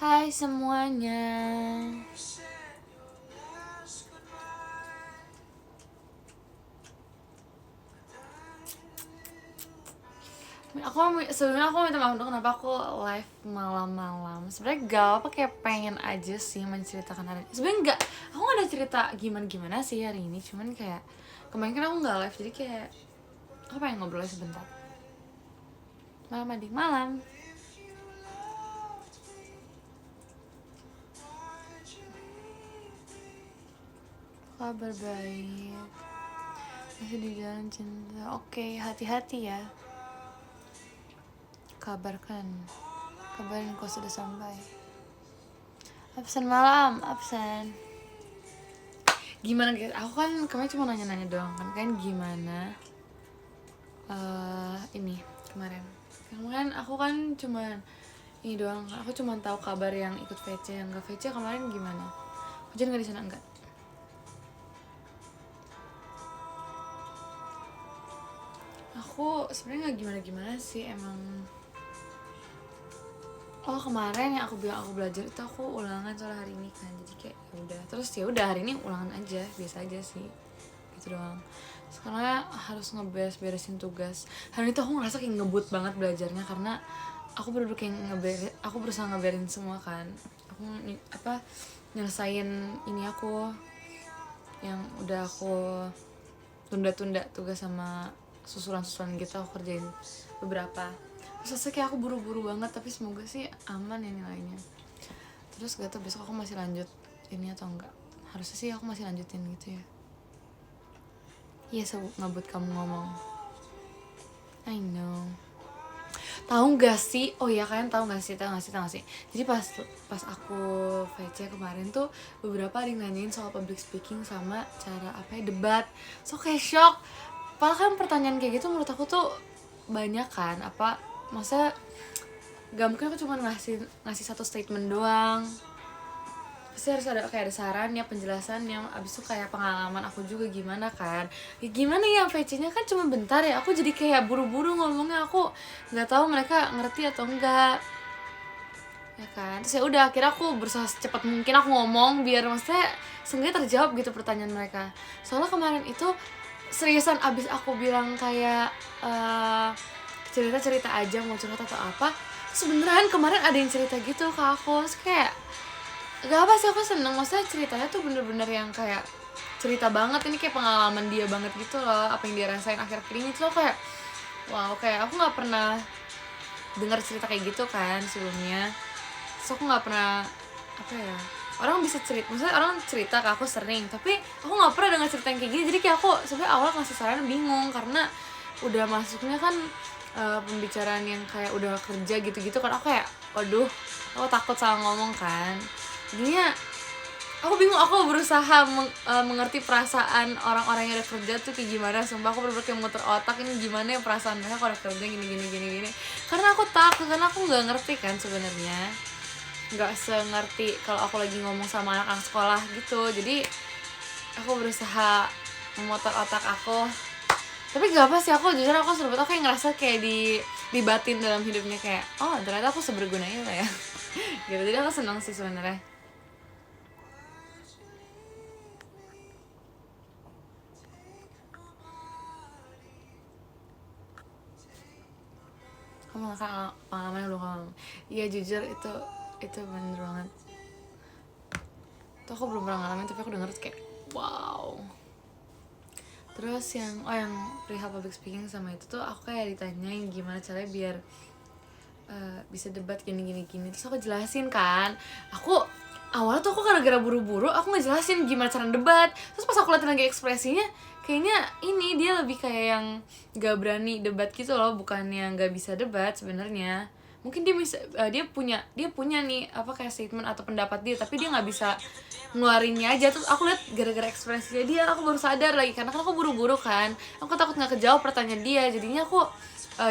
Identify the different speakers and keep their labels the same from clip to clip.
Speaker 1: Hai semuanya. Sebenarnya aku minta maaf dong kenapa aku live malam-malam. Sebenarnya gak apa, kayak pengen aja sih menceritakan hari ini. Sebenarnya nggak, aku nggak ada cerita gimana sih hari ini. Cuman kayak kemarin kan aku nggak live, jadi kayak aku pengen ngobrol sebentar. Malam adik malam. Kabar baik. Masih di jalan cinta. Oke, hati-hati ya. Kabarin kau sudah sampai. Absen malam, absen. Gimana guys? Aku kan kemarin cuma nanya-nanya doang kan gimana ini kemarin aku kan cuma ini doang. Aku cuma tahu kabar yang ikut VC, yang nggak VC kemarin gimana? Hujan nggak di sana? Enggak. Aku sebenarnya nggak gimana sih emang. Oh kemarin yang aku bilang aku belajar itu aku ulangan soal hari ini kan, jadi kayak udah terus ya udah hari ini ulangan aja biasa aja sih gitu doang. Sekarang harus beresin tugas. Hari ini tuh aku ngerasa kayak ngebut banget belajarnya karena aku bener-bener kayak aku berusaha ngeberin semua kan. Aku nyelesain ini aku yang udah aku tunda-tunda tugas sama susulan-susulan gitu aku kerjain beberapa. Terus kayak aku buru-buru banget, tapi semoga sih aman ya nilainya. Terus gak tau besok aku masih lanjut ini atau enggak. Harusnya sih aku masih lanjutin gitu ya. Iya ngebut kamu ngomong. I know. Tahu gak sih? Oh ya kalian tahu gak sih? Jadi pas aku VC kemarin tuh beberapa ada yang nanyain soal public speaking sama cara debat. So kayak shock. Padahal kan pertanyaan kayak gitu menurut aku tuh banyak kan. Masa gak mungkin aku cuma ngasih satu statement doang. Pasti harus ada kayak ada sarannya, penjelasannya. Abis itu kayak pengalaman aku juga gimana kan. Ya gimana ya, VC-nya kan cuma bentar ya. Aku jadi kayak buru-buru ngomongnya. Aku gak tahu mereka ngerti atau enggak, ya kan. Terus ya udah akhirnya aku berusaha secepat mungkin aku ngomong biar maksudnya seenggaknya terjawab gitu pertanyaan mereka. Soalnya kemarin itu seriusan abis aku bilang kayak cerita aja mau curhat atau apa, sebenarnya kemarin ada yang cerita gitu ke aku. Terus kayak gak apa sih, aku seneng, maksudnya ceritanya tuh bener-bener yang kayak cerita banget, ini kayak pengalaman dia banget gitu loh, apa yang dia rasain akhir-akhir ini tuh kayak wow, kayak aku nggak pernah dengar cerita kayak gitu kan sebelumnya. So aku nggak pernah orang bisa cerita, maksudnya orang cerita ke aku sering, tapi aku nggak pernah dengar cerita yang kayak gini. Jadi kayak aku sebenarnya awal ngasih saran bingung karena udah masuknya kan pembicaraan yang kayak udah kerja gitu-gitu kan. Aku kayak waduh, aku takut salah ngomong kan. Jadinya aku bingung, aku berusaha mengerti perasaan orang-orang yang udah kerja tuh kayak gimana. Sumpah aku bener-bener kayak muter otak, ini gimana ya perasaan mereka kalau udah kerja gini. Karena aku takut, karena aku nggak ngerti kan sebenarnya, nggak sengerti kalau aku lagi ngomong sama anak-anak sekolah gitu. Jadi aku berusaha memutar otak aku, tapi gak apa sih, aku jujur aku seru banget. Aku kayak ngerasa kayak dibatin dalam hidupnya, kayak oh ternyata aku seberguna itu ya gitu. Jadi aku senang sih sebenarnya. Kamu ngakak pengalaman lu ngomong. Iya jujur itu bener banget. Tuh aku belum pernah ngalamin, tapi aku denger kayak wow. Terus yang perihal public speaking sama itu tuh aku kayak ditanyain gimana caranya biar bisa debat gini. Terus aku jelasin kan. Awalnya tuh aku gara-gara buru-buru aku ngejelasin gimana cara debat. Terus pas aku liat lagi ekspresinya, kayaknya ini dia lebih kayak yang gak berani debat gitu loh, bukan yang gak bisa debat sebenarnya. Mungkin dia punya nih kayak statement atau pendapat dia, tapi dia nggak bisa ngeluarinnya aja. Terus aku lihat gara-gara ekspresinya dia, aku baru sadar lagi karena kan aku buru-buru kan. Aku takut nggak kejawab pertanyaan dia, jadinya aku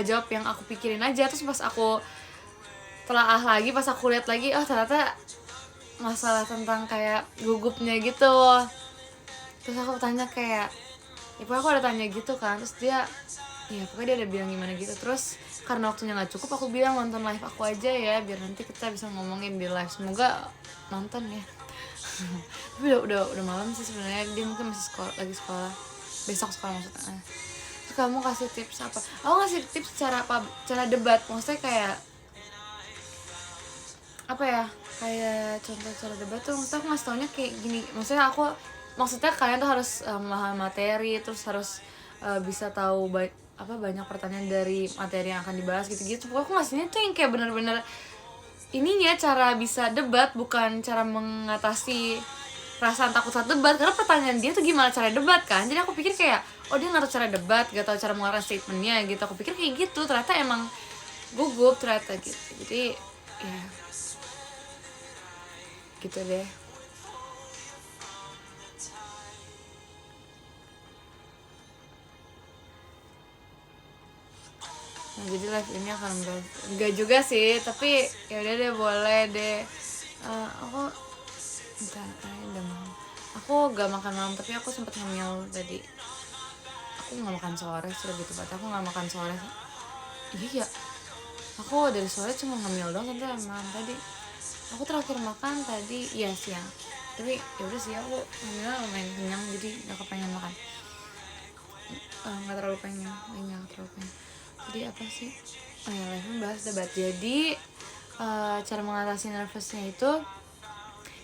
Speaker 1: jawab yang aku pikirin aja. Terus pas aku telaah lagi, pas aku lihat lagi, oh ternyata masalah tentang kayak gugupnya gitu. Terus aku tanya kayak, aku ada tanya gitu kan, terus dia ya pokoknya dia ada bilang gimana gitu. Terus karena waktunya nggak cukup, aku bilang nonton live aku aja ya, biar nanti kita bisa ngomongin di live, semoga nonton ya. Tapi udah malam sih sebenarnya, dia mungkin masih lagi sekolah, besok sekolah maksudnya. Terus kamu kasih tips apa? Aku ngasih tips cara debat, maksudnya kayak apa ya, kayak contoh cara debat tuh, maksudnya aku ngasih taunya kayak gini, maksudnya kalian tuh harus memahami materi, terus harus bisa tahu banyak pertanyaan dari materi yang akan dibahas gitu-gitu. Pokoknya aku ngasihnya tuh yang kayak bener-bener ininya cara bisa debat, bukan cara mengatasi perasaan takut saat debat, karena pertanyaan dia tuh gimana cara debat kan. Jadi aku pikir kayak, oh dia nggak tahu cara debat, gak tahu cara mengeluarkan statementnya gitu. Aku pikir kayak gitu, ternyata emang gugup ternyata gitu. Jadi ya gitu deh. Nah, jadi live ini akan enggak juga sih, tapi ya udah deh, boleh deh. Aku bentar, udah malam. Aku gak makan malam, tapi aku sempat ngemil tadi. Aku nggak makan sore sih, lebih tepat aku nggak makan sore. Iya, aku dari sore cuma ngemil doang sampai malam tadi. Aku terakhir makan tadi ya siang, tapi ya udah sih, aku ngemilnya lumayan kenyang, jadi nggak kepengen makan. Nggak terlalu pengen, nggak terlalu pengen. Jadi apa sih? Oh ya, live bahas debat. Jadi cara mengatasi nervousnya itu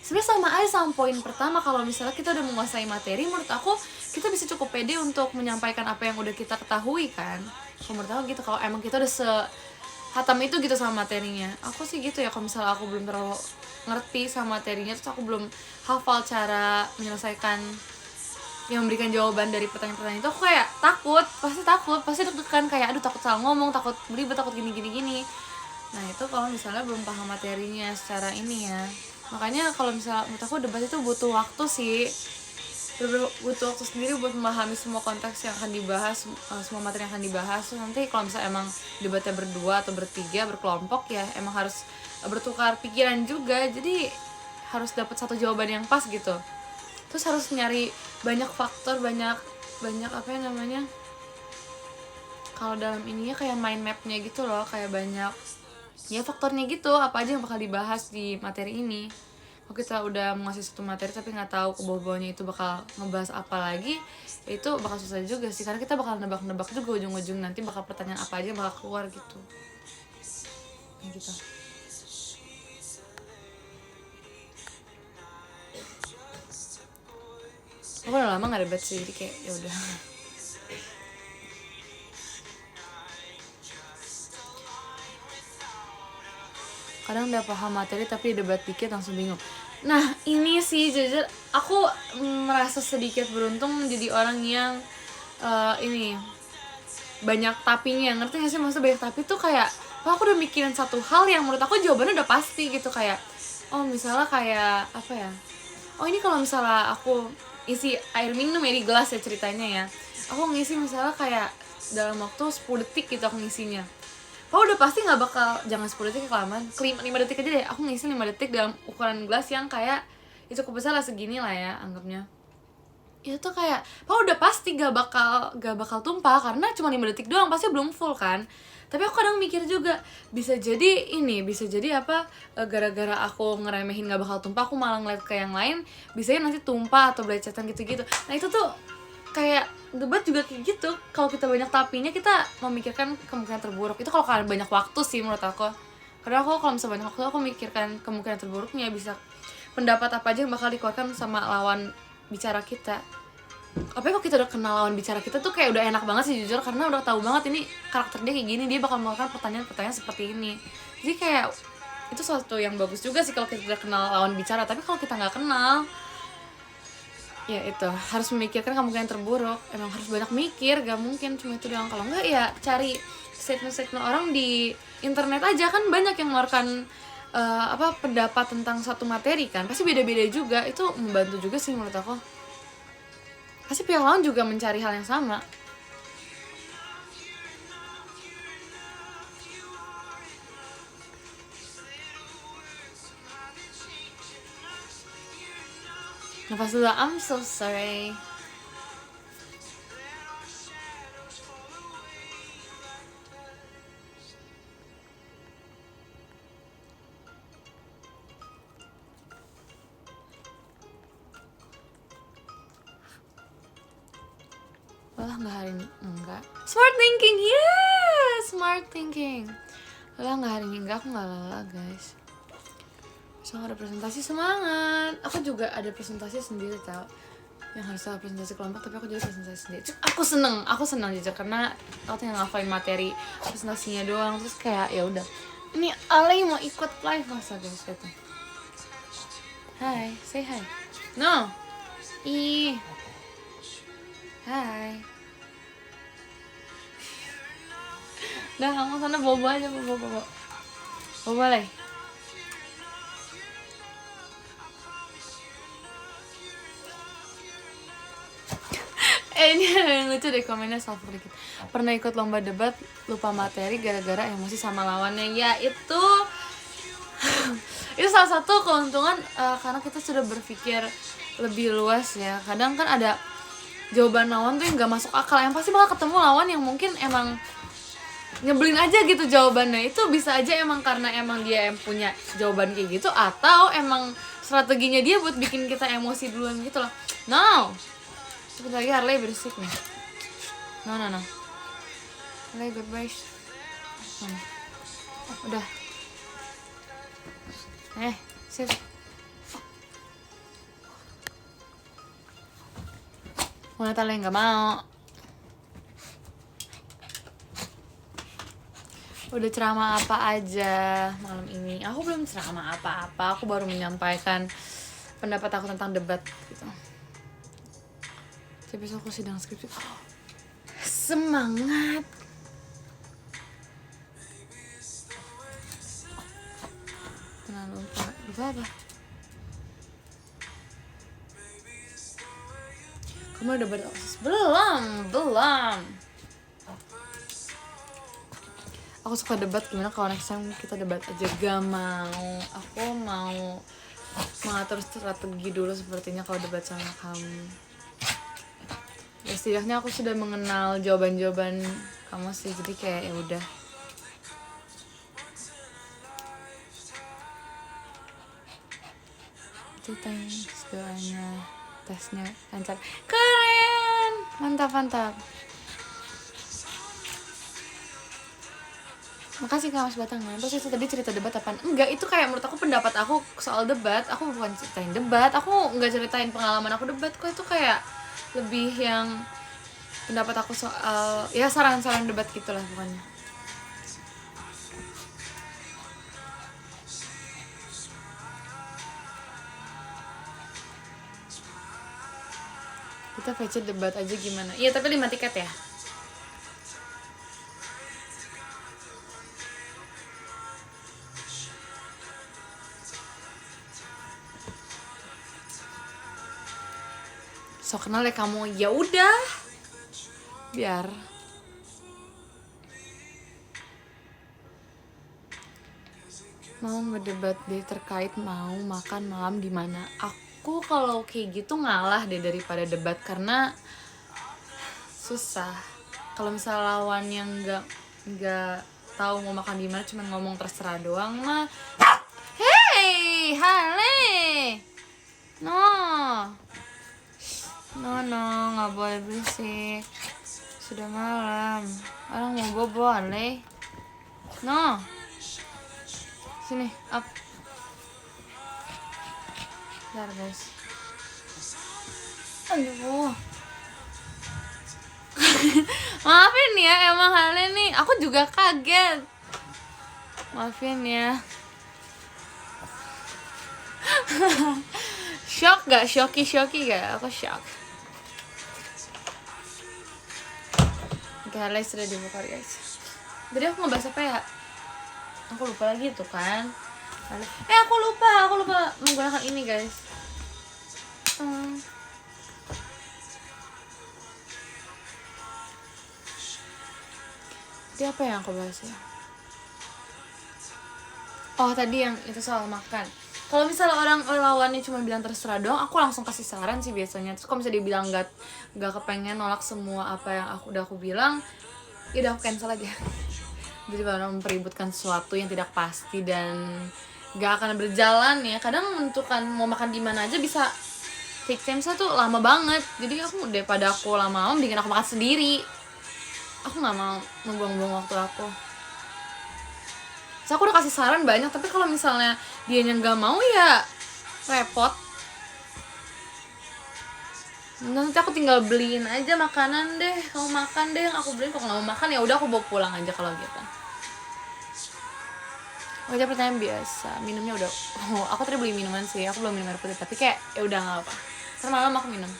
Speaker 1: sebenarnya sama aja sama poin pertama. Kalau misalnya kita udah menguasai materi, menurut aku kita bisa cukup pede untuk menyampaikan apa yang udah kita ketahui kan. Kalau menurut aku gitu, kalau emang kita udah sehatam itu gitu sama materinya. Aku sih gitu ya, kalau misalnya aku belum terlalu ngerti sama materinya, terus aku belum hafal cara menyelesaikan yang memberikan jawaban dari pertanyaan-pertanyaan itu, aku kayak pasti deg-degan, kayak aduh takut salah ngomong, takut beribet, takut gini. Nah itu kalau misalnya belum paham materinya secara ini ya. Makanya kalau misalnya menurut aku debat itu butuh waktu sih, butuh waktu sendiri buat memahami semua konteks yang akan dibahas, semua materi yang akan dibahas. So, nanti kalau misalnya emang debatnya berdua atau bertiga, berkelompok ya, emang harus bertukar pikiran juga, jadi harus dapat satu jawaban yang pas gitu. Terus harus nyari banyak faktor, banyak apa yang namanya, kalau dalam ininya kayak mind mapnya gitu loh, kayak banyak ya faktornya gitu, apa aja yang bakal dibahas di materi ini. Kalau kita udah menguasai satu materi tapi nggak tahu ke bawah-bawahnya itu bakal ngebahas apa lagi, itu bakal susah juga sih, karena kita bakal nebak-nebak juga ujung-ujung nanti bakal pertanyaan apa aja yang bakal keluar gitu. Kayak gitu. Aku udah lama nggak debat sih, jadi kayak ya udah. Kadang udah paham materi tapi debat dikit langsung bingung. Nah ini sih jujur aku merasa sedikit beruntung menjadi orang yang ini banyak tapinya, ngerti gak sih maksudnya banyak tapi tuh kayak, aku udah mikirin satu hal yang menurut aku jawabannya udah pasti gitu, kayak oh misalnya kayak apa ya, oh ini kalau misalnya aku isi air minum ya di gelas ya ceritanya ya, aku ngisi misalnya kayak dalam waktu 10 detik gitu aku ngisinya, oh udah pasti nggak bakal, jangan 10 detik kelamaan, 5 detik aja deh, aku ngisi 5 detik dalam ukuran gelas yang kayak itu cukup besar lah, segini lah ya anggapnya. Itu tuh kayak, oh udah pasti gak bakal tumpah karena cuma 5 detik doang, pasti belum full kan. Tapi aku kadang mikir juga, bisa jadi apa, gara-gara aku ngeremehin gak bakal tumpah, aku malah ngeliat ke yang lain, bisanya nanti tumpah atau belecetan gitu-gitu. Nah itu tuh kayak debat juga kayak gitu, kalau kita banyak tapinya kita memikirkan kemungkinan terburuk. Itu kalau kalian banyak waktu sih menurut aku. Karena aku kalau misalnya banyak waktu, aku mikirkan kemungkinan terburuknya, bisa pendapat apa aja yang bakal dikeluarkan sama lawan bicara kita. Apalagi kalau kita udah kenal lawan bicara kita tuh kayak udah enak banget sih jujur, karena udah tahu banget ini karakter dia kayak gini, dia bakal melakukan pertanyaan-pertanyaan seperti ini. Jadi kayak itu suatu yang bagus juga sih kalau kita udah kenal lawan bicara. Tapi kalau kita nggak kenal, ya itu harus memikirkan kemungkinan terburuk. Emang harus banyak mikir, gak mungkin cuma itu doang. Kalau enggak ya cari statement-statement orang di internet aja, kan banyak yang mengeluarkan pendapat tentang satu materi kan, pasti beda-beda juga. Itu membantu juga sih menurut aku. Pasti pihak lawan juga mencari hal yang sama. Nafas dulu, I'm so sorry. Lelah nggak hari ini? Enggak. Smart thinking, yeah, smart thinking. Lelah nggak hari ini? Enggak, aku nggak lelah guys. Besok ada presentasi, semangat. Aku juga ada presentasi sendiri tau, yang harusnya presentasi kelompok tapi aku jadi presentasi sendiri. Aku seneng jujur karena aku tinggal ngafalin materi presentasinya doang. Terus kayak ya udah, ini Ale mau ikut live masa guys gitu. Hai, say hi. No. Ih. Hai. Udah kamu sana bobo aja, bobo. Bobo leh. Ini yang lucu deh komennya, salvo dikit. Pernah ikut lomba debat, lupa materi gara-gara emosi sama lawannya. Ya itu itu salah satu keuntungan karena kita sudah berpikir lebih luas ya. Kadang kan ada jawaban lawan tuh yang gak masuk akal, yang pasti bakal ketemu lawan yang mungkin emang nyebelin aja gitu jawabannya. Itu bisa aja emang karena emang dia yang punya jawaban kayak gitu, atau emang strateginya dia buat bikin kita emosi duluan gitu loh. No, sebentar lagi Harley bersih nih. No. Harley goodbye. Udah. Sip. Mau Harley nggak mau. Udah ceramah apa aja malam ini? Aku belum ceramah apa-apa. Aku baru menyampaikan pendapat aku tentang debat gitu. Tapi besok aku sidang skripsi. Semangat. Jangan lupa apa? Kamu udah debat OSIS? Belum. Aku suka debat, gimana kalau next time kita debat aja? Gak mau. Aku mau mengatur strategi dulu sepertinya kalau debat sama kamu. Ya setidaknya aku sudah mengenal jawaban-jawaban kamu sih, jadi kayak ya udah. Itu thanks doanya, tesnya lancar. Keren, mantap. Makasih Kak Mas Batangan. Terus itu tadi cerita debat apaan? Enggak, itu kayak menurut aku pendapat aku soal debat. Aku bukan ceritain debat, aku nggak ceritain pengalaman aku debat kok. Itu kayak lebih yang pendapat aku soal ya saran-saran debat gitulah pokoknya. Kita VC debat aja gimana? Iya tapi 5 tiket ya. So kenal ya kamu, ya udah, biar mau ngedebat deh terkait mau makan malam di mana. Aku kalau kayak gitu ngalah deh daripada debat karena susah. Kalau misalnya lawan yang nggak tahu mau makan di mana, cuma ngomong terserah doang mah. Hey, Hale, no, nggak boleh berisik. Sudah malam. Orang mau bobo, Ale. No. Sini, up. Bentar, guys. Aduh. Maafin ya, emang hal ini aku juga kaget. Maafin ya. Shock gak? Shocky gak? Aku shock. Oke, highlight sudah dibuka guys. Jadi aku ngebahas apa ya? Aku lupa lagi tuh kan. Aku lupa menggunakan ini guys. Jadi apa yang aku bahas ya? Oh tadi yang itu soal makan. Kalau misalnya orang lawannya cuma bilang terserah doang, aku langsung kasih saran sih biasanya. Terus kalau misalnya dia bilang nggak kepengen nolak semua apa yang aku bilang, ya udah aku cancel aja. Jadi baru mempeributkan sesuatu yang tidak pasti dan nggak akan berjalan ya. Kadang menentukan mau makan di mana aja bisa take time-nya tuh lama banget. Jadi aku daripada aku lama-lama mendingan aku makan sendiri. Aku nggak mau ngebuang-buang waktu aku. So aku udah kasih saran banyak, tapi kalau misalnya dianya nggak mau ya repot. Nanti aku tinggal beliin aja makanan deh, kamu makan deh yang aku beliin. Kalau nggak mau makan ya udah aku bawa pulang aja kalau gitu. Oke, pertanyaan biasa, minumnya udah. Oh, aku tadi beli minuman sih, aku belum minum air putih, tapi kayak ya udah nggak apa. Ntar malam aku minum.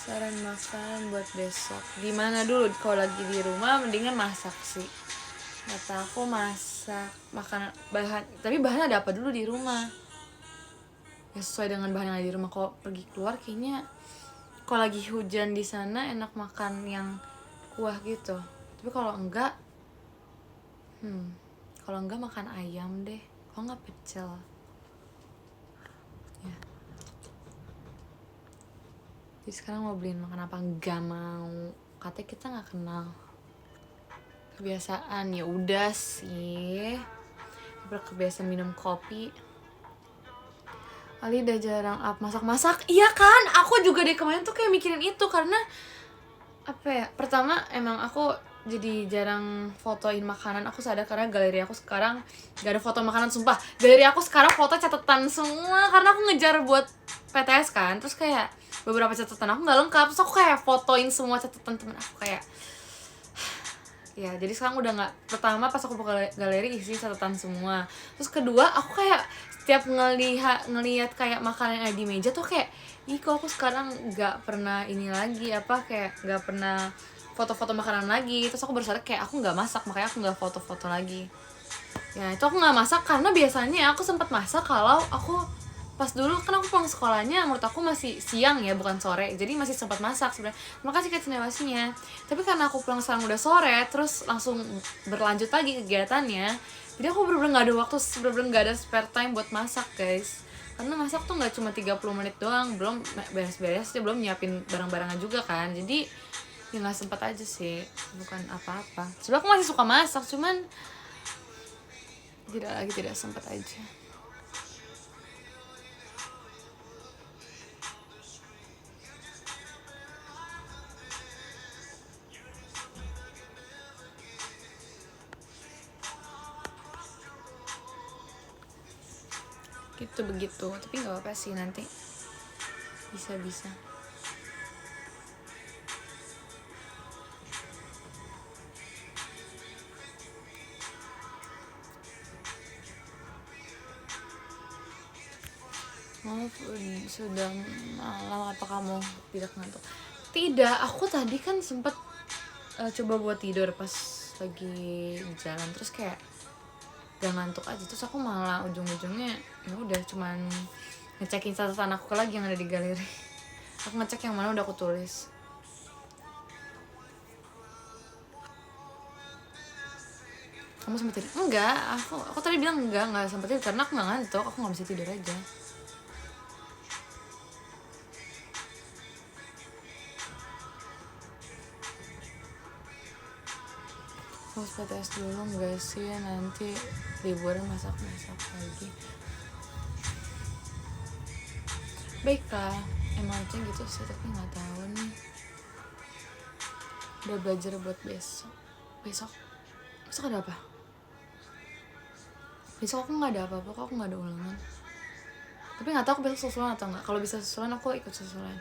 Speaker 1: Saran makan buat besok. Gimana dulu kalau lagi di rumah mendingan masak sih. Kata aku masak makanan bahan, tapi bahan ada apa dulu di rumah? Ya sesuai dengan bahan yang ada di rumah. Kalau pergi keluar kayaknya kalau lagi hujan di sana enak makan yang kuah gitu. Tapi kalau enggak makan ayam deh. Kalau enggak pecel ya. Jadi sekarang mau beliin makan apa? Enggak mau, katanya kita nggak kenal. Kebiasaan ya udah sih, kebiasaan minum kopi. Ali udah jarang up masak-masak. Iya kan, aku juga dari kemarin tuh kayak mikirin itu. Karena apa ya, pertama emang aku jadi jarang fotoin makanan. Aku sadar karena galeri aku sekarang gak ada foto makanan. Sumpah, galeri aku sekarang foto catatan semua. Karena aku ngejar buat PTS kan. Terus kayak beberapa catatan aku gak lengkap. Terus aku kayak fotoin semua catatan temen aku kayak ya, jadi sekarang udah gak. Pertama pas aku buka galeri isi catatan semua. Terus kedua aku kayak setiap ngelihat kayak makanan yang ada di meja tuh kayak ih kok aku sekarang gak pernah ini lagi, apa kayak gak pernah foto-foto makanan lagi. Terus aku baru sadar kayak aku gak masak, makanya aku gak foto-foto lagi. Ya itu aku gak masak karena biasanya aku sempat masak kalau aku pas dulu kan aku pulang sekolahnya menurut aku masih siang ya, bukan sore, jadi masih sempat masak sebenarnya. Makasih kecenewasinya. Tapi karena aku pulang sekarang udah sore, terus langsung berlanjut lagi kegiatannya, jadi aku bener-bener gak ada waktu, bener-bener gak ada spare time buat masak guys. Karena masak tuh gak cuma 30 menit doang, belum beres-beres, belum nyiapin barang-barangnya juga kan. Jadi ya gak sempet aja sih, bukan apa-apa. Sebenernya aku masih suka masak, cuman tidak sempet aja. Gitu begitu, tapi nggak apa sih, nanti bisa mau. Sudah malam, apa kamu tidak ngantuk? Tidak, aku tadi kan sempet coba buat tidur pas lagi jalan, terus kayak gak ngantuk aja. Terus aku malah ujung-ujungnya ya udah cuman ngecekin catatan aku lagi yang ada di galeri. Aku ngecek yang mana udah aku tulis. Kamu sempet tidur? Enggak, aku tadi bilang enggak sempet tidur karena aku gak ngantuk, aku gak bisa tidur aja. Harus PTS dulu enggak sih, nanti liburan masak-masak lagi. Baiklah, emang aja gitu sih, tapi gak tahu nih. Udah belajar buat besok ada apa? Besok aku gak ada apa-apa kok, aku gak ada ulangan. Tapi gak tahu aku besok susulan atau enggak. Kalau bisa susulan aku ikut susulan.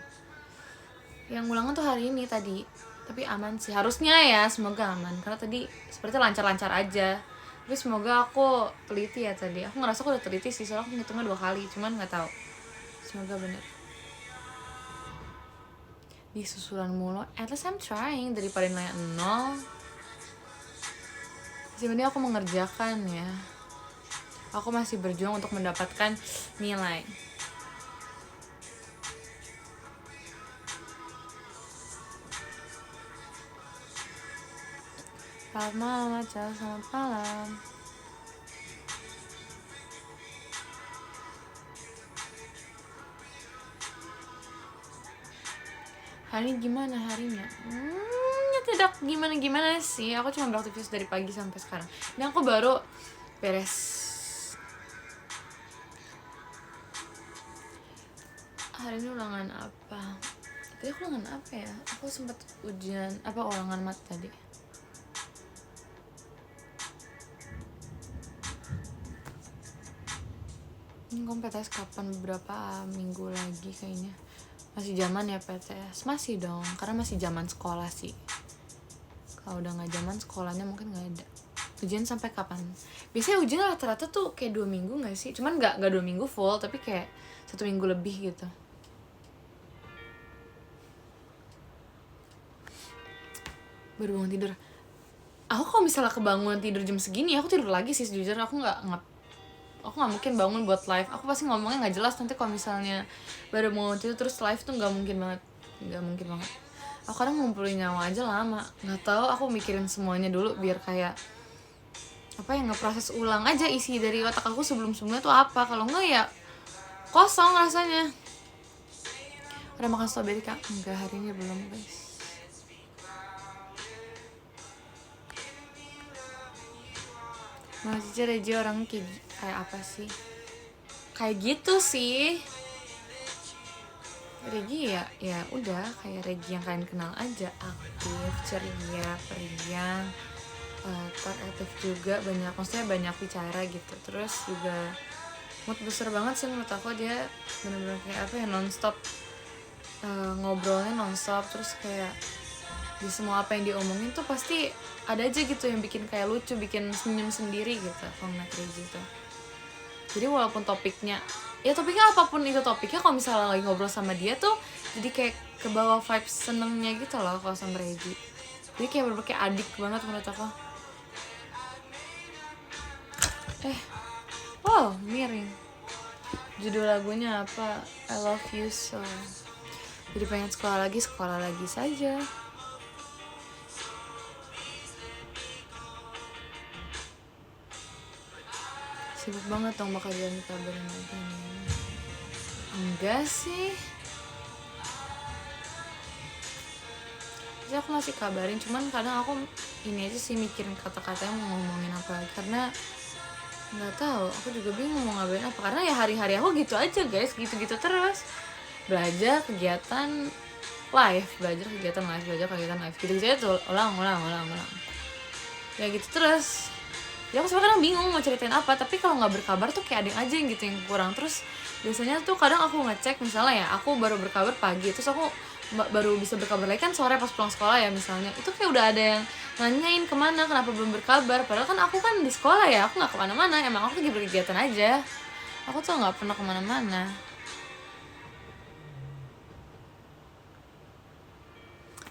Speaker 1: Yang ulangan tuh hari ini tadi, tapi aman sih harusnya ya, semoga aman. Karena tadi seperti lancar-lancar aja. Tapi semoga aku teliti ya tadi. Aku ngerasa aku udah teliti sih, soalnya aku ngitungnya 2 kali. Cuman gak tahu. Semoga bener. Di susulan mulu, at least I'm trying. Daripada nilai 0. Sebenarnya aku mengerjakan ya. Aku masih berjuang untuk mendapatkan nilai. Selamat malam, selamat malam. Hari ini gimana harinya? Tidak gimana-gimana sih. Aku cuma beraktivitas dari pagi sampai sekarang. Dan aku baru beres hari ini ulangan apa? Tadi aku ulangan apa ya? Aku sempat ujian ulangan mat tadi. Ini PTS kapan? Beberapa minggu lagi kayaknya. Masih zaman ya PTS? Masih dong, karena masih zaman sekolah sih. Kalau udah nggak zaman sekolahnya mungkin nggak ada. Ujian sampai kapan? Biasanya ujian rata-rata tuh kayak 2 minggu nggak sih? Cuman nggak 2 minggu full, tapi kayak 1 minggu lebih gitu. Baru bangun tidur. Aku kalau misalnya kebangun tidur jam segini, aku tidur lagi sih jujur. Aku nggak mungkin bangun buat live. Aku pasti ngomongnya nggak jelas nanti kalau misalnya baru mau tidur terus live tuh nggak mungkin banget. Aku kadang ngumpulin nyawa aja lama. Nggak tahu, aku mikirin semuanya dulu biar kayak ngeproses ulang aja isi dari otak aku sebelumnya tuh apa. Kalau nggak ya kosong rasanya. Udah makan strawberry kak? Enggak, hari ini belum guys. Mas Cici Reji orang kayak apa sih? Kayak gitu sih. Regi ya udah kayak Regi yang kalian kenal aja, aktif, ceria, periang, aktif juga, maksudnya banyak bicara gitu. Terus juga mood besar banget sih menurut aku, dia bener-bener kayak nonstop, ngobrolnya nonstop. Terus kayak di semua apa yang diomongin tuh pasti ada aja gitu yang bikin kayak lucu, bikin senyum sendiri gitu kalau ngeliat Regi tuh. Jadi walaupun topiknya apapun itu topiknya, kalau misalnya lagi ngobrol sama dia tuh jadi kayak kebawa vibes senengnya gitu loh kalau sama Regi. Jadi kayak bener-bener kayak adik banget menurut aku. Miring. Judul lagunya apa? I Love You So. Jadi pengen sekolah lagi saja. Sibuk banget dong, bakal jalan kabarin lagi nih. Enggak sih. Jadi aku masih kabarin, cuman kadang aku ini aja sih mikirin kata-katanya mau ngomongin apa lagi, karena nggak tahu, aku juga bingung mau ngabarin apa, karena ya hari-hari aku gitu aja guys, gitu-gitu terus. Belajar, kegiatan live, gitu aja tuh, ulang. Ya gitu terus. Ya aku sebenarnya kadang bingung mau ceritain apa, tapi kalau nggak berkabar tuh kayak ada yang aja gitu yang kurang. Terus biasanya tuh kadang aku ngecek, misalnya ya aku baru berkabar pagi, terus aku baru bisa berkabar lagi kan sore pas pulang sekolah ya misalnya, itu kayak udah ada yang nanyain kemana, kenapa belum berkabar, padahal kan aku kan di sekolah ya, aku nggak kemana-mana, emang aku lagi berkegiatan aja, aku tuh nggak pernah kemana-mana.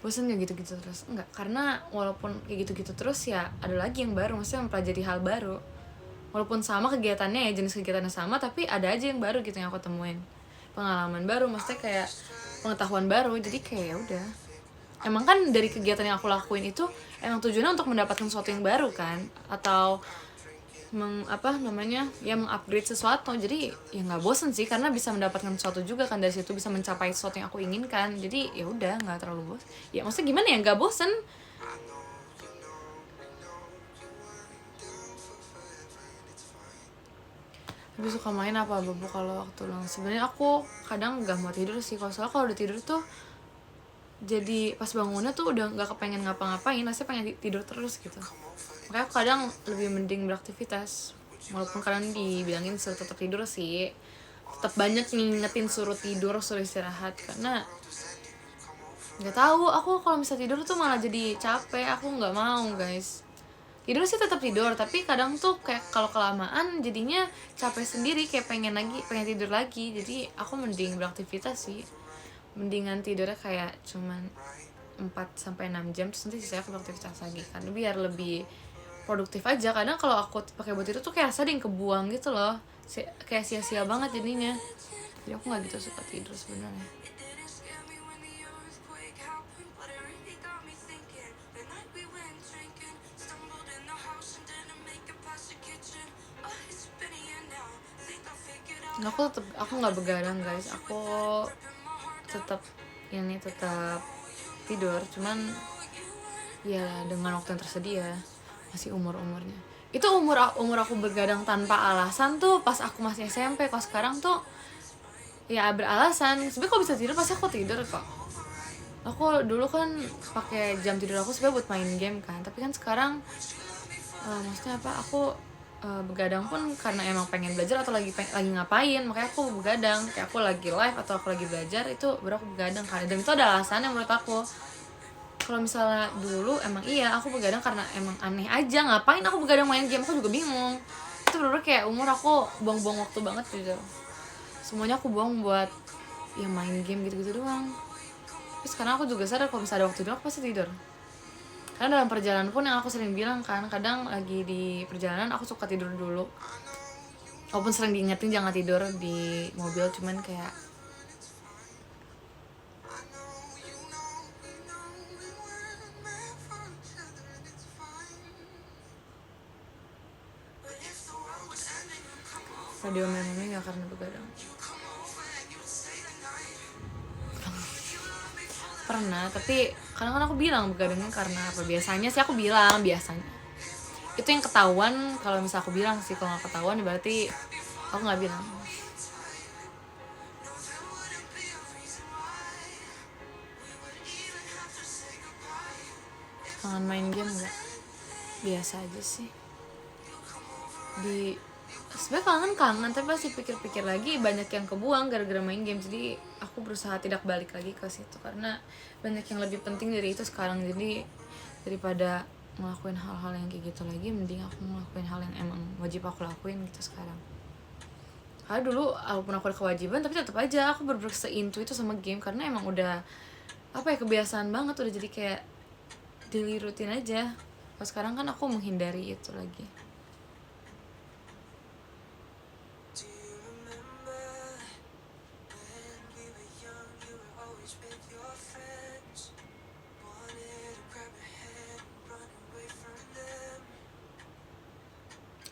Speaker 1: Bosan gak gitu-gitu terus? Enggak, karena walaupun kayak gitu-gitu terus ya ada lagi yang baru, maksudnya mempelajari hal baru. Walaupun sama kegiatannya ya, jenis kegiatannya sama, tapi ada aja yang baru gitu yang aku temuin. Pengalaman baru, maksudnya kayak pengetahuan baru. Jadi kayak ya udah. Emang kan dari kegiatan yang aku lakuin itu emang tujuannya untuk mendapatkan sesuatu yang baru kan, atau mengupgrade sesuatu. Jadi ya nggak bosen sih, karena bisa mendapatkan sesuatu juga kan dari situ, bisa mencapai sesuatu yang aku inginkan. Jadi ya udah, nggak terlalu bosen ya, maksudnya gimana ya, nggak bosen. Lebih suka main apa bobo kalau waktu ulang? Sebenarnya aku kadang nggak mau tidur sih, soalnya kalau udah tidur tuh jadi pas bangunnya tuh udah nggak kepengen ngapa-ngapain, rasanya pengen tidur terus gitu. Makanya aku kadang lebih mending beraktivitas, walaupun kadang dibilangin suruh tetap tidur sih, tetap banyak ngingetin suruh tidur, suruh istirahat, karena nggak tahu, aku kalau misalnya tidur tuh malah jadi capek, aku nggak mau guys. Tidur sih tetap tidur, tapi kadang tuh kayak kalau kelamaan jadinya capek sendiri, kayak pengen tidur lagi. Jadi aku mending beraktivitas sih, mendingan tidurnya kayak cuman 4-6 jam, terus nanti sisanya aku beraktivitas lagi kan, biar lebih produktif aja. Kadang kalau aku pakai buat itu tuh kayak rasa ada yang kebuang gitu loh, kayak sia-sia banget jadinya. Jadi aku nggak gitu suka tidur sebenarnya. Aku nggak begadang guys, aku tetap tidur, cuman ya dengan waktu yang tersedia, masih umurnya. Itu umur aku begadang tanpa alasan tuh pas aku masih SMP. Kalau sekarang tuh ya beralasan. Sebenarnya kalau bisa tidur pasti aku tidur kok. Aku dulu kan pakai jam tidur aku sebenarnya buat main game kan, tapi kan sekarang maksudnya apa, aku begadang pun karena emang pengen belajar atau lagi ngapain, makanya aku begadang. Kayak aku lagi live atau aku lagi belajar, itu baru aku begadang kan, dan itu ada alasannya menurut aku. Kalau misalnya dulu emang iya aku begadang karena emang aneh aja, ngapain aku begadang main game, aku juga bingung. Itu bener-bener kayak umur aku buang-buang waktu banget gitu, semuanya aku buang buat ya main game gitu-gitu doang. Tapi sekarang aku juga sadar kalau misalnya ada waktu tidur aku pasti tidur. Karena dalam perjalanan pun yang aku sering bilang kan, kadang lagi di perjalanan aku suka tidur dulu. Walaupun sering diingetin jangan tidur di mobil, cuman kayak radio memang gak karena begadang. Pernah, tapi kadang kan aku bilang begadangnya karena apa. Biasanya sih aku bilang, biasanya itu yang ketahuan. Kalau misalnya aku bilang sih, kalau gak ketahuan ya berarti aku gak bilang. Kangen main game gak? Biasa aja sih. Sebenarnya kangen, tapi pasti pikir-pikir lagi banyak yang kebuang gara-gara main game. Jadi aku berusaha tidak balik lagi ke situ karena banyak yang lebih penting dari itu sekarang. Jadi daripada ngelakuin hal-hal yang kayak gitu lagi, mending aku ngelakuin hal yang emang wajib aku lakuin gitu sekarang. Karena dulu walaupun aku ada kewajiban, tapi tetap aja aku bener-bener seintu itu sama game karena emang udah apa ya, kebiasaan banget, udah jadi kayak daily routine aja. Kalau sekarang kan aku menghindari itu lagi.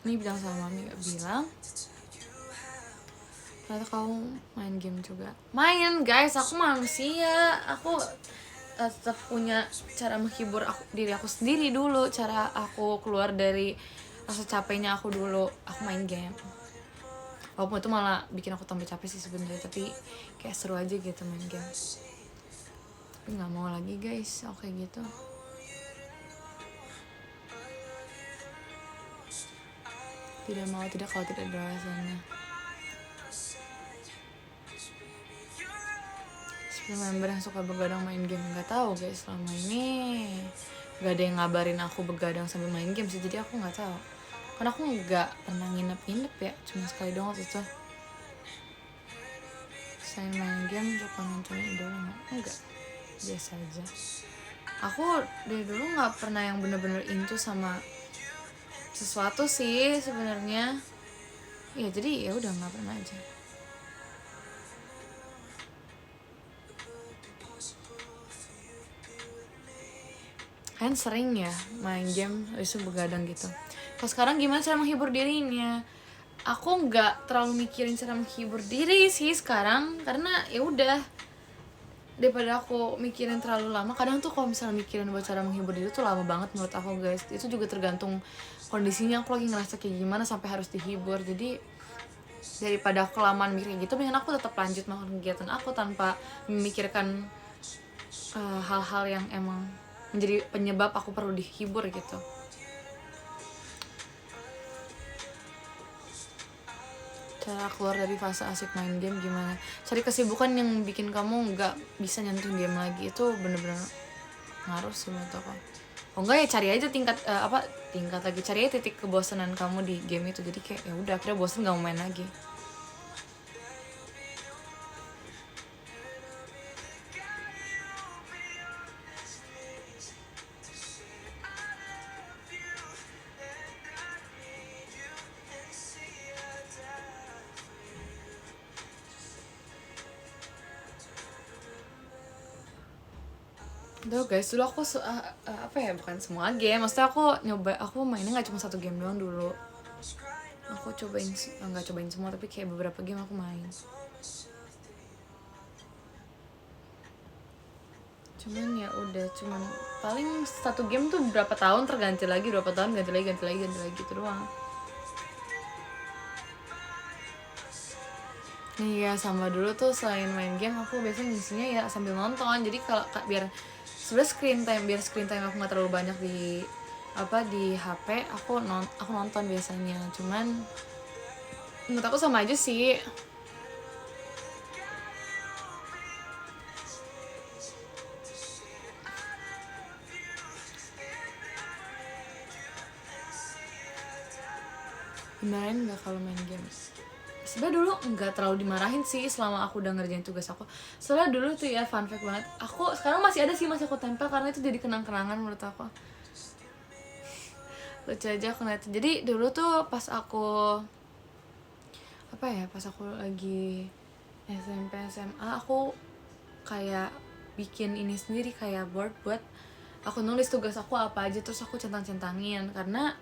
Speaker 1: Ini bilang sama mami, gak bilang. Ternyata kamu main game juga. Main guys, aku manusia. Aku tetap punya cara menghibur diri aku sendiri dulu. Cara aku keluar dari rasa capeknya aku dulu, aku main game. Walaupun itu malah bikin aku tambah capek sih sebenarnya, tapi kayak seru aja gitu main game. Tapi gak mau lagi guys, aku kayak gitu. Tidak mau, tidak kalau tidak ada alasannya. Member yang suka begadang main game, nggak tahu guys, selama ini nggak ada yang ngabarin aku begadang sambil main game sih, jadi aku nggak tahu. Karena aku nggak pernah nginep ya, cuma sekali doang waktu itu. Saya main game suka nonton idola enggak, biasa aja. Aku dari dulu nggak pernah yang bener-bener into sama sesuatu sih sebenarnya. Ya jadi ya udah nggak pernah aja. Kan sering ya main game habis itu begadang gitu. Kalau sekarang gimana cara menghibur dirinya? Aku nggak terlalu mikirin cara menghibur diri sih sekarang, karena ya udah, daripada aku mikirin terlalu lama. Kadang tuh kalau misalnya mikirin buat cara menghibur diri tuh lama banget menurut aku guys. Itu juga tergantung kondisinya, aku lagi ngerasa kayak gimana sampai harus dihibur. Jadi daripada aku kelamaan mikir gitu, mendingan aku tetap lanjut melakukan kegiatan aku tanpa memikirkan hal-hal yang emang menjadi penyebab aku perlu dihibur gitu. Cara keluar dari fase asik main game gimana? Cari kesibukan yang bikin kamu nggak bisa nyentuh game lagi. Itu bener-bener ngaruh sih menurut aku. Oh enggak ya, cari aja cari aja titik kebosanan kamu di game itu. Jadi kayak ya udah, akhirnya bosan nggak mau main lagi. Tuh guys, dulu aku bukan semua game, maksudnya aku mainnya nggak cuma satu game doang dulu. Aku nggak cobain semua, tapi kayak beberapa game aku main. Cuman ya udah, paling satu game tuh berapa tahun terganti lagi, berapa tahun ganti lagi gitu doang. nih ya, sama dulu tuh selain main game aku biasanya ngisinya ya sambil nonton. Jadi kalau biar sebenarnya screen time aku nggak terlalu banyak di di HP, aku nonton biasanya. Cuman menurut aku sama aja sih. Dimarahin nggak kalau main game? Sebenarnya dulu nggak terlalu dimarahin sih selama aku udah ngerjain tugas aku. Soalnya dulu tuh ya, fun fact banget, aku sekarang masih ada sih, masih aku tempel karena itu jadi kenang-kenangan menurut aku. Lucu aja aku ngeliat. Jadi dulu tuh pas aku pas aku lagi SMP SMA, aku kayak bikin ini sendiri, kayak board buat aku nulis tugas aku apa aja, terus aku centang-centangin. Karena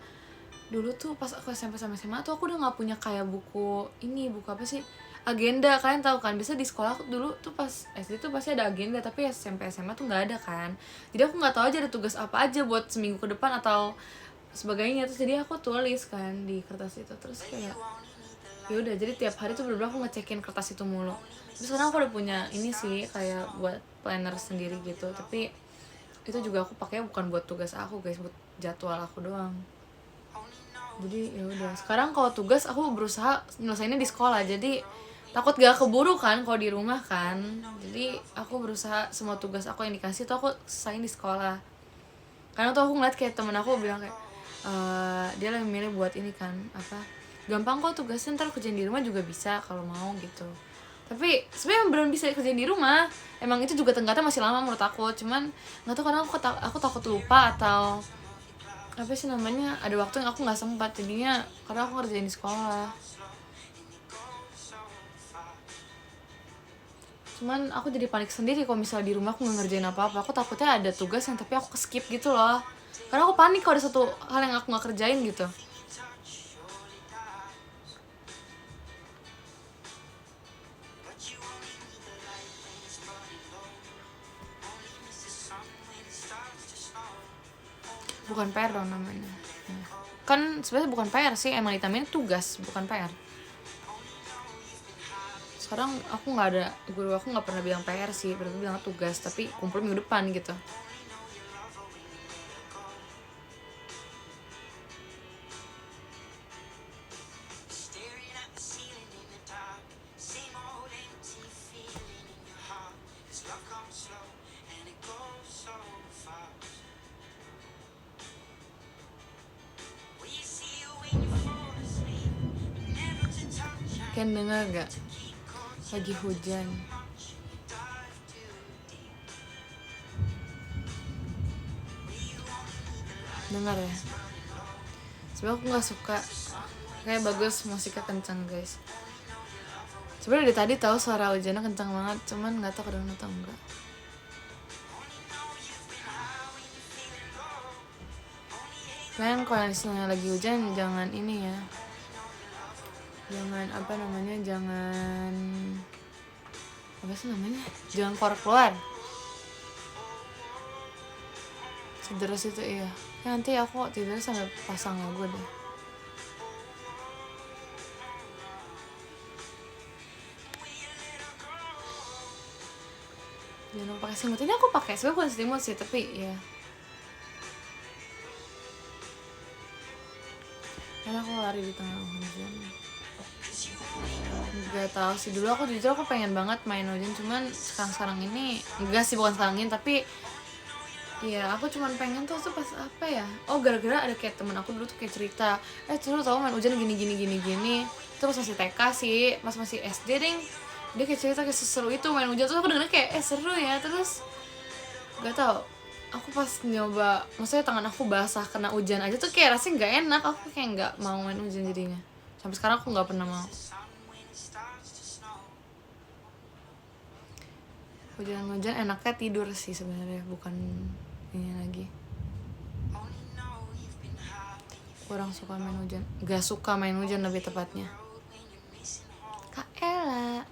Speaker 1: dulu tuh pas aku SMP sama SMA tuh aku udah nggak punya kayak buku apa sih, agenda. Kalian tahu kan, biasa di sekolah aku dulu tuh pas SD tuh pasti ada agenda, tapi SMP SMA tuh nggak ada kan. Jadi aku nggak tahu aja ada tugas apa aja buat seminggu ke depan atau sebagainya. Terus jadi aku tulis kan di kertas itu, terus kayak ya udah, jadi tiap hari tuh bener-bener aku ngecekin kertas itu mulu. Terus sekarang aku udah punya ini sih, kayak buat planner sendiri gitu, tapi itu juga aku pakai bukan buat tugas aku guys, buat jadwal aku doang. Jadi ya udah, sekarang kalau tugas aku berusaha nyelesainnya di sekolah, jadi takut gak keburu kan kalau di rumah kan. Jadi aku berusaha semua tugas aku yang dikasih tuh aku selesain di sekolah. Karena tuh aku ngeliat kayak temen aku bilang kayak dia lagi milih buat ini kan, gampang kok tugasnya, ntar kerjain di rumah juga bisa kalau mau gitu. Tapi sebenarnya belum bisa kerjain di rumah, emang itu juga tenggatnya masih lama menurut aku. Cuman nggak tahu, karena aku takut lupa atau apa sih namanya, ada waktu yang aku nggak sempat, jadinya karena aku ngerjain di sekolah. Cuman aku jadi panik sendiri kalau misalnya di rumah aku nggak ngerjain apa-apa. Aku takutnya ada tugas yang tapi aku skip gitu loh, karena aku panik kalau ada satu hal yang aku nggak kerjain gitu. Bukan PR dong namanya. Kan sebenarnya bukan PR sih, emang ditamain tugas, bukan PR. Sekarang aku nggak ada, guru aku nggak pernah bilang PR sih, pernah bilang tugas, tapi kumpul minggu depan gitu. Kan dengar gak? Lagi hujan. Dengar ya? Sebenernya aku gak suka. Kayak bagus musiknya kencang guys. Sebenernya dari tadi tahu suara hujannya kencang banget, cuman gak tahu kedengeran atau enggak. Kalian kalau misalnya lagi hujan jangan ini ya, jangan jangan keluar sederas itu. Iya ya, nanti aku tidur sambil pasang lagu deh. Jangan lupa pakai selimut. Ini aku pakai sebenarnya bukan selimut sih, tapi ya karena aku lari di tengah hujan. Gak tau sih, dulu aku jujur aku pengen banget main hujan, cuman sekarang ini enggak sih, bukan sekarang ini, tapi iya aku cuman pengen tuh pas gara-gara ada kayak temen aku dulu tuh kayak cerita, dulu tau main hujan gini. Terus masih TK sih, masih SD deh, dia kayak cerita kayak seseru itu main hujan. Terus aku dengernya kayak seru ya. Terus gak tau, aku pas nyoba, maksudnya tangan aku basah kena hujan aja tuh kayak rasanya nggak enak. Aku kayak nggak mau main hujan jadinya. Sampai sekarang aku nggak pernah mau. Hujan-hujan enaknya tidur sih sebenarnya, bukan ini lagi. Kurang suka main hujan, gak suka main hujan lebih tepatnya. Kak Ella,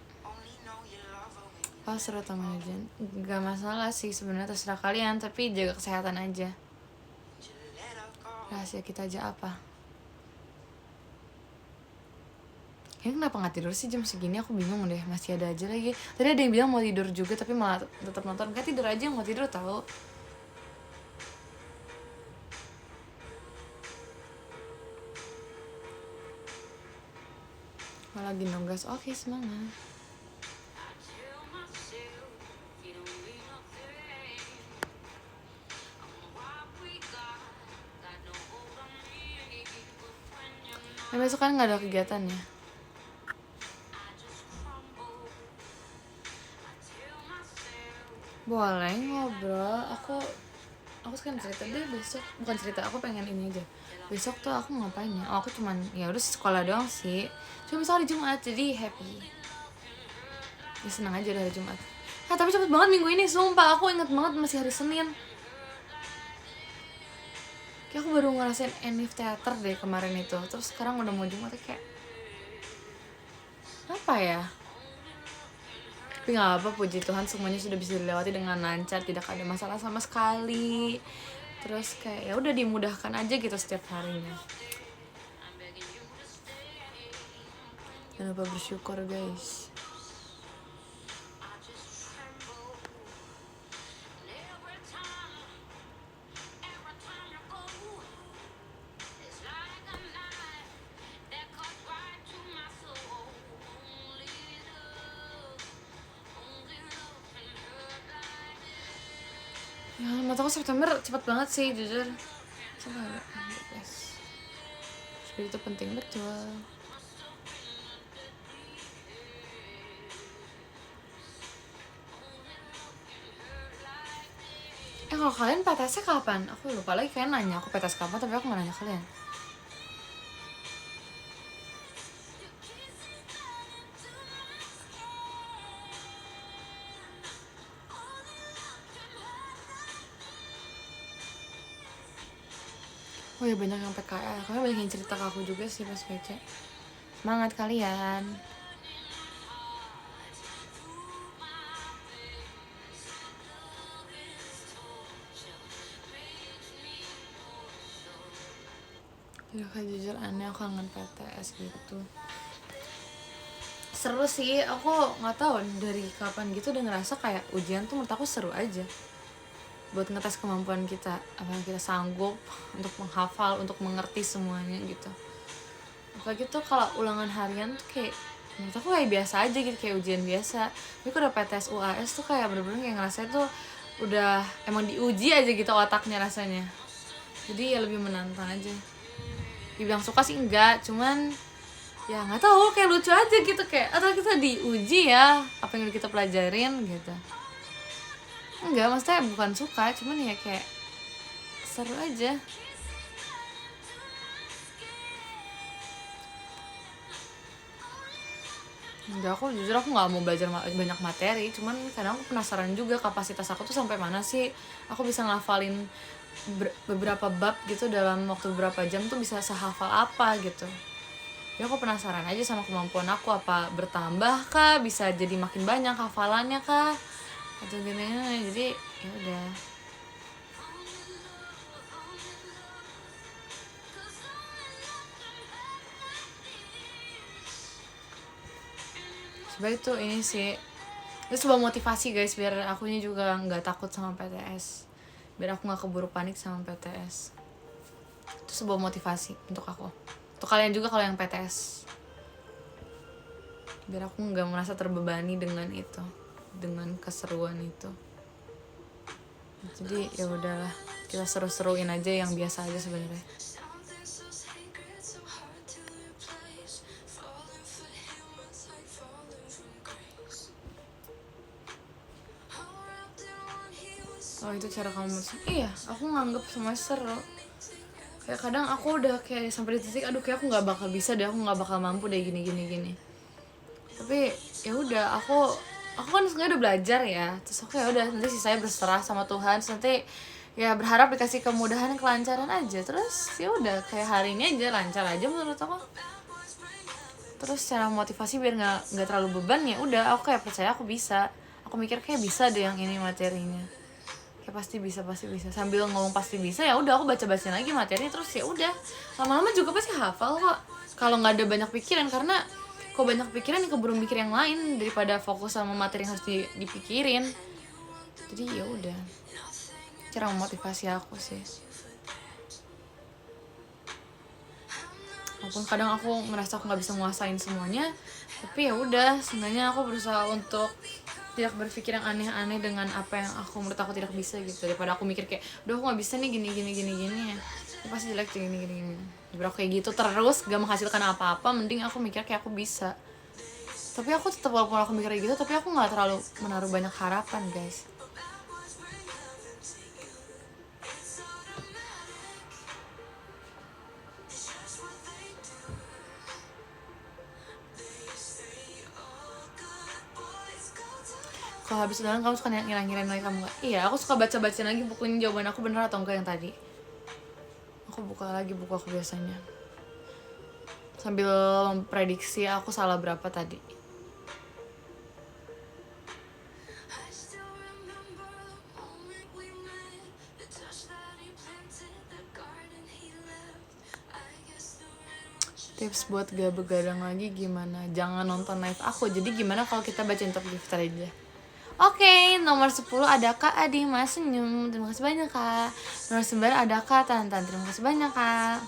Speaker 1: seru tau main hujan? Gak masalah sih sebenarnya, terserah kalian, tapi jaga kesehatan aja. Rahasia kita aja apa? ini kenapa nggak tidur sih jam segini, aku bingung deh, masih ada aja lagi. Tadi ada yang bilang mau tidur juga tapi malah tetap nonton. Kayak tidur aja, mau tidur tahu. Kalau lagi nonggas, oke, semangat. Besok kan nggak ada kegiatan ya. Boleh ngobrol. Aku sekarang cerita deh besok. Bukan cerita, aku pengen ini aja. Besok tuh aku ngapain ya? Oh, aku cuman ya udah sekolah doang sih. Cuma besok hari Jumat, jadi happy. Ya senang aja udah hari Jumat. Tapi cepet banget minggu ini, sumpah. Aku inget banget masih hari Senin. Kayak aku baru ngerasain Enif Theater deh kemarin itu. Terus sekarang udah mau Jumat, kayak apa ya? Tapi gak apa, puji Tuhan semuanya sudah bisa dilewati dengan lancar, tidak ada masalah sama sekali. Terus kayak ya udah dimudahkan aja gitu setiap harinya. Jangan lupa bersyukur guys. Ya, mataku September cepat banget sih, jujur. Coba agak guys. Seperti itu penting betul. Kalau kalian PTS-nya kapan? Aku lupa lagi, kalian nanya aku PTS kapan, tapi aku gak nanya kalian. Oh ya, banyak yang PKL, karena banyak yang cerita ke aku juga sih pas PC. Semangat kalian. Ya kayak jujur aneh, aku kangen PTS gitu. Seru sih, aku nggak tahu dari kapan gitu udah ngerasa kayak ujian tuh menurut aku seru aja. Buat ngetes kemampuan kita, apakah kita sanggup untuk menghafal, untuk mengerti semuanya gitu. Apalagi tuh kalau ulangan harian tuh kayak menurut aku kayak biasa aja gitu, kayak ujian biasa. Tapi kalau udah PTS UAS tuh kayak bener-bener kayak ngerasa tuh udah emang diuji aja gitu otaknya rasanya. Jadi ya lebih menantang aja. Dibilang suka sih enggak, cuman ya nggak tahu, kayak lucu aja gitu, kayak atau kita diuji ya apa yang kita pelajarin gitu. Enggak, maksudnya bukan suka, cuman ya kayak seru aja. Enggak, aku jujur aku nggak mau belajar banyak materi, cuman kadang aku penasaran juga kapasitas aku tuh sampai mana sih. Aku bisa ngafalin beberapa bab gitu dalam waktu beberapa jam tuh bisa sehafal apa gitu. Ya aku penasaran aja sama kemampuan aku, apa bertambah kah, bisa jadi makin banyak hafalannya kah atau gimana. Jadi ya udah. Sebenarnya itu ini sih itu sebuah motivasi guys, biar akunya juga nggak takut sama PTS, biar aku nggak keburu panik sama PTS. Itu sebuah motivasi untuk aku, untuk kalian juga kalau yang PTS, biar aku nggak merasa terbebani dengan itu, dengan keseruan itu. Jadi ya udahlah, kita seru-seruin aja yang biasa aja sebenarnya. Oh itu cara kamu. Iya, aku nganggep semuanya seru. Kayak kadang aku udah kayak sampai di titik aduh kayak aku nggak bakal bisa deh, aku nggak bakal mampu deh gini. Tapi ya udah, aku kan sebenarnya udah belajar ya. Terus aku ya udah, nanti sisanya berserah sama Tuhan. Terus nanti ya berharap dikasih kemudahan, kelancaran aja. Terus ya udah kayak hari ini aja lancar aja menurut aku. Terus cara motivasi biar nggak terlalu beban, ya udah aku kayak percaya aku bisa. Aku mikir kayak bisa deh yang ini materinya. Kayak pasti bisa sambil ngomong pasti bisa, ya udah aku baca-bacain lagi materi. Terus ya udah lama-lama juga pasti hafal kok kalau nggak ada banyak pikiran. Karena kok banyak pikiran ya keburu mikir yang lain daripada fokus sama materi yang harus dipikirin. Jadi ya udah, cara memotivasi aku sih. Walaupun kadang aku ngerasa aku nggak bisa nguasain semuanya, tapi ya udah, seenggaknya aku berusaha untuk tidak berpikir yang aneh-aneh dengan apa yang menurut aku tidak bisa gitu, daripada aku mikir kayak udah aku nggak bisa nih gini ya pasti jelek gini daripada aku kayak gitu terus gak menghasilkan apa-apa, mending aku mikir kayak aku bisa. Tapi aku tetap, walaupun aku mikir kayak gitu, tapi aku nggak terlalu menaruh banyak harapan guys. Kalau habis udahan kamu suka ngilang-ngilangin lagi kamu nggak? Iya, aku suka baca-bacain lagi bukunya jawaban aku bener atau enggak yang tadi. Aku buka lagi buku aku biasanya sambil memprediksi aku salah berapa tadi. Tips buat gak begadang lagi gimana? Jangan nonton live aku. Jadi gimana kalau kita bacain top gifter aja? Oke, nomor 10 ada Kak Adi Mas Senyum. Terima kasih banyak Kak. Nomor 9 ada Kak Tantan. Terima kasih banyak Kak.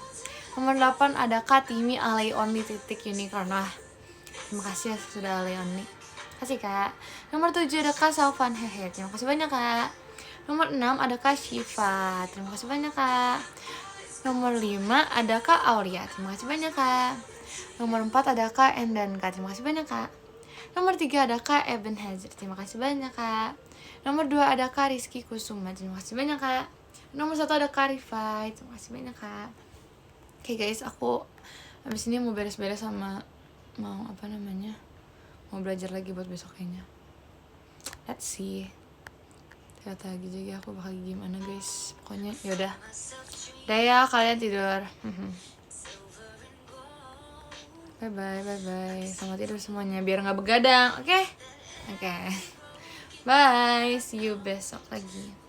Speaker 1: Nomor 8 ada Kak Timi Alay Only titik unicorn. Wah, terima kasih ya sudah Alay Only. Terima kasih Kak. Nomor 7 ada Kak Salvan Hehe. Terima kasih banyak Kak. Nomor 6 ada Kak Shiva. Terima kasih banyak Kak. Nomor 5 ada Kak Aulia. Terima kasih banyak Kak. Nomor 4 ada Kak Endan Kak. Terima kasih banyak Kak. Nomor 3 ada Kak Eben Hazard. Terima kasih banyak Kak. Nomor 2 ada Kak Rizky Kusuma. Terima kasih banyak Kak. Nomor 1 ada Kak Rifai. Terima kasih banyak Kak. Oke guys, aku abis ini mau beres-beres sama mau belajar lagi buat besok kayaknya. Let's see. Ternyata lagi juga aku bakal gimana guys. Pokoknya yaudah. Udah ya, kalian tidur. Bye. Selamat tidur semuanya biar nggak begadang, oke? Bye. See you besok lagi.